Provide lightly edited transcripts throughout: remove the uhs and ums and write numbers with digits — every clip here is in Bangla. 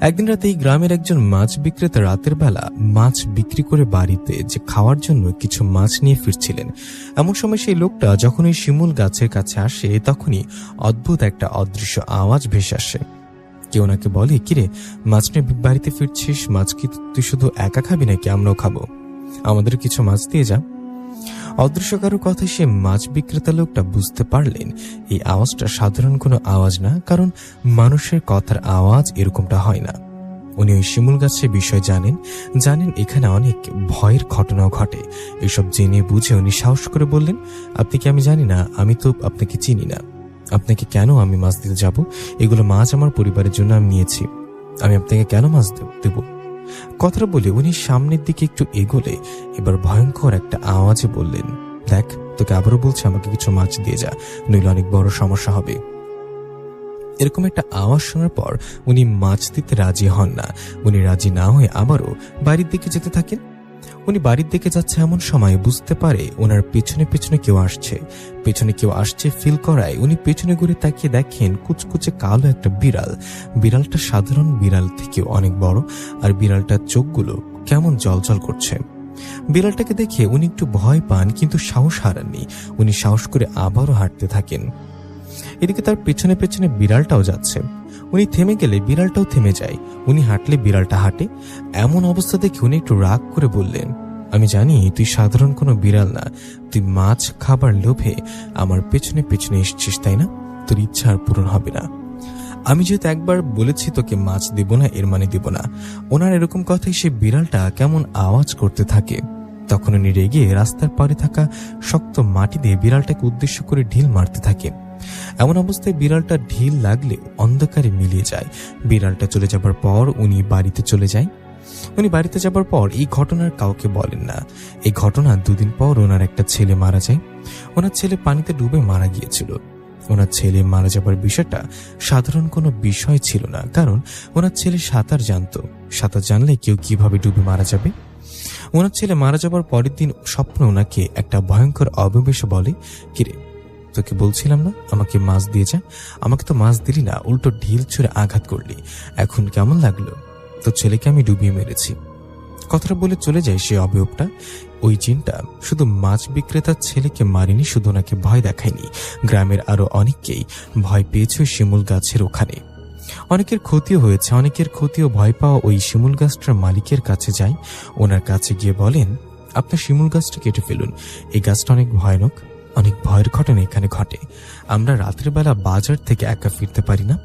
একদিন রাতে এই গ্রামের একজন মাছ বিক্রেতা রাতের বেলা মাছ বিক্রি করে বাড়িতে যে খাওয়ার জন্য কিছু মাছ নিয়ে ফিরছিলেন। এমন সময় সেই লোকটা যখন ওই শিমুল গাছের কাছে আসে তখনই অদ্ভুত একটা অদৃশ্য আওয়াজ ভেসে আসে। কেউ ওনাকে বলে, কিরে, মাছ নিয়ে বাড়িতে ফিরছিস, মাছ কি তুই শুধু একা খাবি নাকি আমরাও খাবো? আমাদের কিছু মাছ দিয়ে যা। অদৃশ্য কারো কথায় সে মাছ বিক্রেতা লোকটা বুঝতে পারলেন এই আওয়াজটা সাধারণ কোনো আওয়াজ না, কারণ মানুষের কথার আওয়াজ এরকমটা হয় না। উনি ওই শিমুল গাছের বিষয় জানেন এখানে অনেক ভয়ের ঘটনাও ঘটে। এসব জেনে বুঝে উনি সাহস করে বললেন, আপনি কি? আমি জানি না, আমি তো আপনাকে চিনি না। আপনাকে কেন আমি মাছ দিতে যাব? এগুলো মাছ আমার পরিবারের জন্য আমি নিয়েছি। আমি আপনাকে কেন মাছ দেব? কথাটা বলে উনি সামনের দিকে একটু এগোলে এবার ভয়ঙ্কর একটা আওয়াজে বললেন, দেখ, তোকে আবারও বলছি, আমাকে কিছু মাছ দিয়ে যা, নইলে অনেক বড় সমস্যা হবে। এরকম একটা আওয়াজ শোনার পর উনি মাছ দিতে রাজি হন না। উনি রাজি না হয়ে আবারও বাড়ির দিকে যেতে থাকেন। উনি বাড়ির দিকে যাচ্ছে এমন সময় বুঝতে পারে ওনার পেছনে পেছনে কেউ আসছে ফিল করায় উনি পেছনে ঘুরে তাকিয়ে দেখেন কুচকুচে কালো একটা বিড়াল। বিড়ালটা সাধারণ বিড়াল থেকেও অনেক বড়, আর বিড়ালটার চোখগুলো কেমন জলজল করছে। বিড়ালটাকে দেখে উনি একটু ভয় পান, কিন্তু সাহস হারাননি। উনি সাহস করে আবারও হাঁটতে থাকেন। এদিকে তার পেছনে পেছনে বিড়ালটাও যাচ্ছে। উনি থেমে গেলে বিড়ালটাও থেমে যায়। উনি হাঁটলে বিড়ালটা হাঁটে। এমন অবস্থা দেখে উনি একটু রাগ করে বললেন, আমি জানি তুই সাধারণ কোনো বিড়াল না, তুই মাছ খাবার লোভে আমার পেছনে পেছনে এসছিস, তাই না? তোর ইচ্ছা আর পূরণ হবে না। আমি যেহেতু একবার বলেছি তোকে মাছ দেব না, এর মানে দেব না। ওনার এরকম কথাই সে বিড়ালটা কেমন আওয়াজ করতে থাকে। তখন উনি রেগে রাস্তার পাড়ে থাকা শক্ত মাটি দিয়ে বিড়ালটাকে উদ্দেশ্য করে ঢিল মারতে থাকে। এমন অবস্থায় বিড়ালটা ঢিল লাগলে অন্ধকারে মিলিয়ে যায়। বিড়ালটা চলে যাবার পর উনি বাড়িতে চলে যায়। উনি বাড়িতে যাবার পর এই ঘটনার কাউকে বলেন না। এই ঘটনার 2 দিন পর ওনার একটা ছেলে মারা যায়। ওনার ছেলে পানিতে ডুবে মারা গিয়েছিল। ওনার ছেলে মারা যাবার বিষয়টা সাধারণ কোনো বিষয় ছিল না, কারণ ওনার ছেলে সাঁতার জানতো। সাঁতার জানলে কেউ কিভাবে ডুবে মারা যাবে? ওনার ছেলে মারা যাবার পরের দিন স্বপ্নে ওনাকে একটা ভয়ঙ্কর অবিবেশে বলে, কিরে, তোকে বলছিলাম না আমাকে মাছ দিয়ে যা? আমাকে তো মাছ দিলি না, উল্টো ঢিল ছুঁড়ে আঘাত করলি। এখন কেমন লাগলো? তোর ছেলেকে আমি ডুবিয়ে মেরেছি। কথাটা বলে চলে যায় সে অবয়বটা। ওই জিনটা শুধু মাছ বিক্রেতার ছেলেকে মারেনি, শুধু ওনাকে ভয় দেখায়নি, গ্রামের আরো অনেককেই ভয় পেয়েছে শিমুল গাছের ওখানে। অনেকের ক্ষতিও হয়েছে। অনেকের ক্ষতিও ভয় পাওয়া ওই শিমুল গাছটার মালিকের কাছে যায়। ওনার কাছে গিয়ে বলেন, আপনার শিমুল গাছটা কেটে ফেলুন, এই গাছটা অনেক ভয়ানক, অনেক ভয়ের ঘটনা এখানে ঘটে। আমরা রাতের বেলা বাজার থেকে একা ফিরতে পারি না।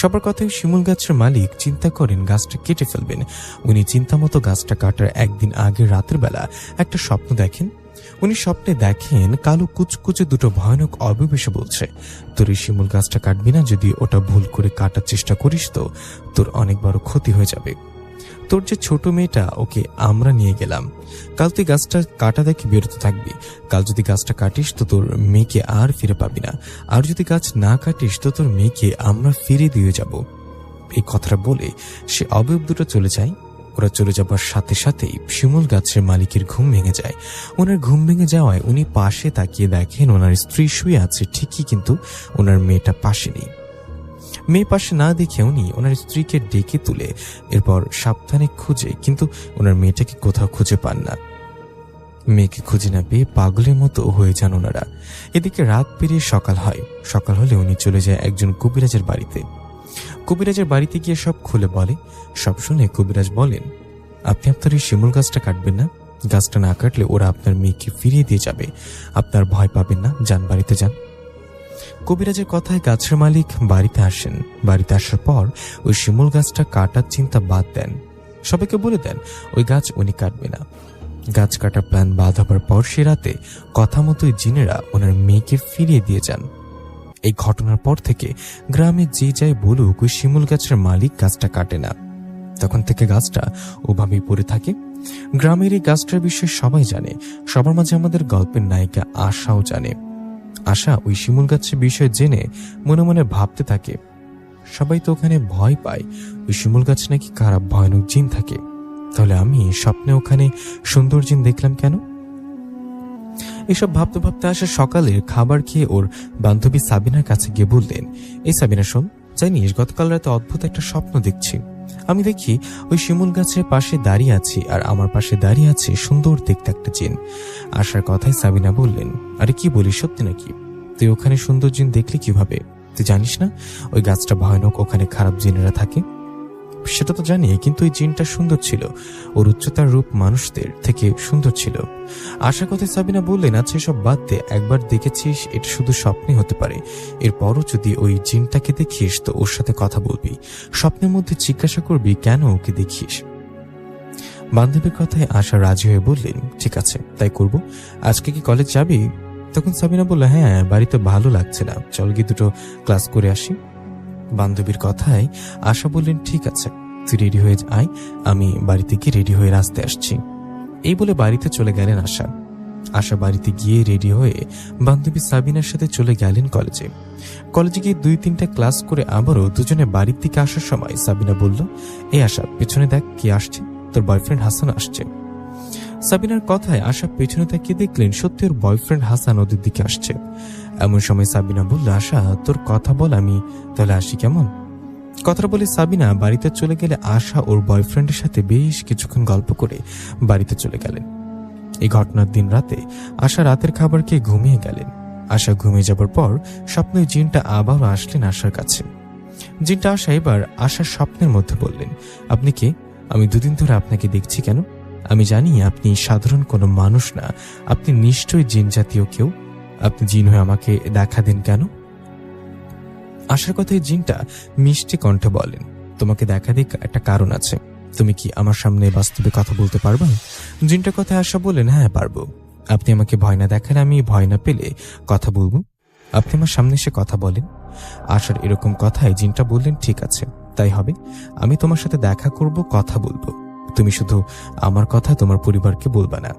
সবার কথায় শিমুল গাছের মালিক চিন্তা করেন গাছটা কেটে ফেলবেন। উনি চিন্তা মতো গাছটা কাটার একদিন আগে রাতের বেলা একটা স্বপ্ন দেখেন। উনি স্বপ্নে দেখেন কালো কুচকুচে দুটো ভয়ানক অবিবেশে বলছে, তোর এই শিমুল গাছটা কাটবি না, যদি ওটা ভুল করে কাটার চেষ্টা করিস তো তোর অনেক বড় ক্ষতি হয়ে যাবে। তোর যে ছোট মেয়েটা, ওকে আমরা নিয়ে গেলাম। কাল তুই গাছটা কাটা দেখে বেরোতে থাকবি। কাল যদি গাছটা কাটিস তো তোর মেয়েকে আর ফিরে পাবি না, আর যদি গাছ না কাটিস তো তোর মেয়েকে আমরা ফিরে দিয়ে যাব। এই কথাটা বলে সে অবয়ব দুটো চলে যায়। ওরা চলে যাবার সাথে সাথেই শিমুল গাছের মালিকের ঘুম ভেঙে যায়। ওনার ঘুম ভেঙে যাওয়ায় উনি পাশে তাকিয়ে দেখেন ওনার স্ত্রী শুয়ে আছে ঠিকই, কিন্তু ওনার মেয়েটা পাশে নেই। মেয়ে পাশে না দেখে উনি ওনার স্ত্রীকে ডেকে তুলে এরপর সাবধানে খুঁজে, কিন্তু ওনার মেয়েটাকে কোথাও খুঁজে পান না। মেয়েকে খুঁজে না পেয়ে পাগলের মতো হয়ে যান ওনারা। এদিকে রাত পেরিয়ে সকাল হয়। সকাল হলে উনি চলে যায় একজন কবিরাজের বাড়িতে। কবিরাজের বাড়িতে গিয়ে সব খুলে বলে। সব শুনে কবিরাজ বলেন, আপনি আপনার এই শিমুল গাছটা কাটবেন না। গাছটা না কাটলে ওরা আপনার মেয়েকে ফিরিয়ে দিয়ে যাবে। আপনার ভয় পাবেন না, যান বাড়িতে যান। কবিরাজের কথায় গাছের মালিক বাড়িতে আসেন। বাড়িতে আসার পর ওই শিমুল গাছটা কাটার চিন্তা বাদ দেন। সবাইকে বলে দেন ওই গাছ উনি কাটবে না। গাছ কাটার প্ল্যান বাদ হবার পর সে রাতে কথা মতোই জিনেরা ওনার মেয়েকে ফিরিয়ে দিয়ে যান। এই ঘটনার পর থেকে গ্রামে যে যাই বলুক, ওই শিমুল গাছের মালিক গাছটা কাটে না। তখন থেকে গাছটা ওভাবেই পড়ে থাকে। গ্রামের এই গাছটার বিষয়ে সবাই জানে। সবার মাঝে আমাদের গল্পের নায়িকা আশাও জানে। আশা ওই শিমুল গাছের বিষয় জেনে মনে মনে ভাবতে থাকে, সবাই তো ওখানে ভয় পায়, ওই শিমুল গাছ নাকি খারাপ ভয়ানক জিন থাকে, তাহলে আমি স্বপ্নে ওখানে সুন্দর জিন দেখলাম কেন? এসব ভাবতে ভাবতে আশা সকালের খাবার খেয়ে ওর বান্ধবী সাবিনার কাছে গিয়ে বললেন, এই সাবিনা শোন, জানিস, গতকাল রাতে অদ্ভুত একটা স্বপ্ন দেখছি। আমি দেখি ওই শিমুল গাছের পাশে দাঁড়িয়ে আছি, আর আমার পাশে দাঁড়িয়ে আছে সুন্দর দেখতে একটা জিন। আশার কথায় সাবিনা বললেন, আরে কি বলিস, সত্যি নাকি? তুই ওখানে সুন্দর জিন দেখলি কিভাবে? তুই জানিস না ওই গাছটা ভয়ানক, ওখানে খারাপ জিনেরা থাকে? সেটা তো জানি, কিন্তু ওই জিনটা সুন্দর ছিল। ওর উচ্চতার রূপ মানুষদের থেকে সুন্দর ছিল। আশার কথায় সাবিনা বললেন, আচ্ছা এসব বাদ দে, একবার দেখেছিস, এটা শুধু স্বপ্নে হতে পারে। এরপরও যদি ওই জিনটাকে দেখিস তো ওর সাথে কথা বলবি, স্বপ্নের মধ্যে জিজ্ঞাসা করবি কেন ওকে দেখিস। বান্ধবীর কথায় আশা রাজি হয়ে বললেন, ঠিক আছে তাই করব। আজকে কি কলেজ যাবি? তখন সাবিনা বলল, হ্যাঁ, বাড়িতে ভালো লাগছে না, চল গিয়ে দুটো ক্লাস করে আসি। বান্ধবীর কথায় আশা বললেন, ঠিক আছে তুই রেডি হয়ে আয়, আমি বাড়িতে গিয়ে রেডি হয়ে রাস্তায় আসছি। এই বলে বাড়িতে চলে গেলেন আশা। আশা বাড়িতে গিয়ে রেডি হয়ে বান্ধবী সাবিনার সাথে চলে গেলেন কলেজে। কলেজে গিয়ে 2-3টা ক্লাস করে আবারও দুজনে বাড়ির দিকে আসার সময় সাবিনা বলল, এই আশা, পেছনে দেখ কে আসছে, তোর বয়ফ্রেন্ড হাসান আসছে। সাবিনার কথায় আশা পেছনে তাকিয়ে দেখলেন সত্যি ওর বয়ফ্রেন্ড হাসান ওদের দিকে আসছে। এমন সময় সাবিনা বলল, আশা তোর কথা বল, আমি তাহলে আসি কেমন? কথাটা বলে সাবিনা বাড়িতে চলে গেলে আশা ওর বয়ফ্রেন্ডের সাথে বেশ কিছুক্ষণ গল্প করে বাড়িতে চলে গেলেন। এই ঘটনার দিন রাতে আশা রাতের খাবার খেয়ে ঘুমিয়ে গেলেন। আশা ঘুমিয়ে যাবার পর স্বপ্নে জিনটা আবারও আসলেন আশার কাছে। জিনটা আসা এবার আশার স্বপ্নের মধ্যে বললেন, আপনি কে? আমি 2 দিন ধরে আপনাকে দেখছি কেন? আমি জানি আপনি সাধারণ কোনো মানুষ না, আপনি নিশ্চয়ই জিন জাতীয় কেউ। আপনি জিন হয়ে আমাকে দেখা দেন কেন? আশার কথায় জিনটা মিষ্টি কণ্ঠে বলেন, তোমাকে দেখা দিক একটা কারণ আছে। তুমি কি আমার সামনে বাস্তবে কথা বলতে পারবা? জিনটার কথায় আশা বললেন, হ্যাঁ পারবো। আপনি আমাকে ভয় না দেখালে আমি ভয় না পেলে কথা বলবো। আপনি আমার সামনে এসে কথা বলেন। আশার এরকম কথায় জিনটা বললেন, ঠিক আছে তাই হবে, আমি তোমার সাথে দেখা করব, কথা বলবো। তুমি শুধু আমার কথা তোমার পরিবারকে বলবা না।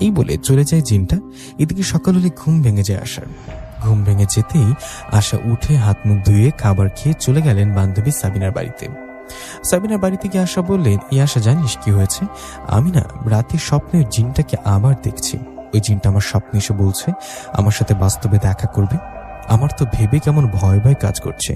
এই বলে চলে যায় জিনটা। এদিকে সকাল হলে ঘুম ভেঙে যায় আশার। ঘুম ভেঙে যেতেই আশা উঠে হাত মুখ ধুয়ে খাবার খেয়ে চলে গেলেন বান্ধবী সাবিনার বাড়িতে। সাবিনার বাড়িতে গিয়ে আশা বললেন, এই আশা জানিস কি হয়েছে? আমি না রাতে স্বপ্নের জিনটাকে আবার দেখছি। ওই জিনটা আমার স্বপ্নে এসে বলছে আমার সাথে বাস্তবে দেখা করবে। আমার তো ভেবে কেমন ভয় ভয় কাজ করছে।